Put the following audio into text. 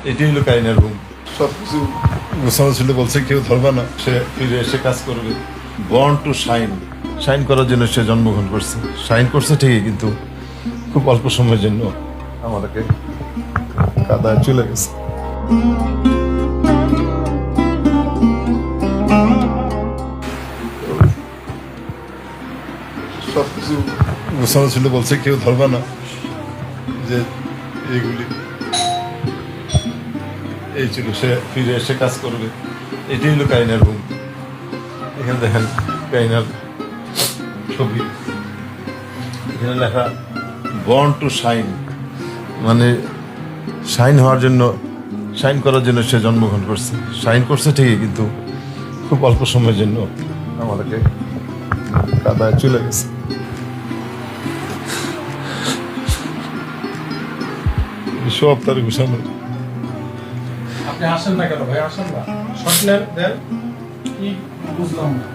এটাই হলো কাইনার রুম। সব কিছু গোছানো ছিল, বলছে কেউ ধরবে না, সে ফিরে এসে কাজ করবে। বর্ন টু শাইন, শাইন করার জন্য সে জন্মগ্রহণ করছে। শাইন করছে ঠিকই, কিন্তু খুব অল্প সময়ের জন্য আমাদেরকে কাদায় চলে গেছে। সব কিছু গোছানো ছিল, বলছে কেউ ধরবে না, যে এইগুলি এই ছিল, সে ফিরে এসে কাজ করবে। এটাই হলো কাইনার রুম। এখানে দেখেন কাইনার ছবি, এখানে লেখা বর্ন টু শাইন, মানে শাইন হওয়ার জন্য, শাইন করার জন্য সে জন্মগ্রহণ করছে। শাইন করছে ঠিকই, কিন্তু খুব অল্প সময়ের জন্য আমাদেরকে কাদায় চলে গেছে। সব তার গুছানো। আপনি আসেন না কেন ভাই? আসেন না, স্বপ্নের দেন কি বুঝলাম না।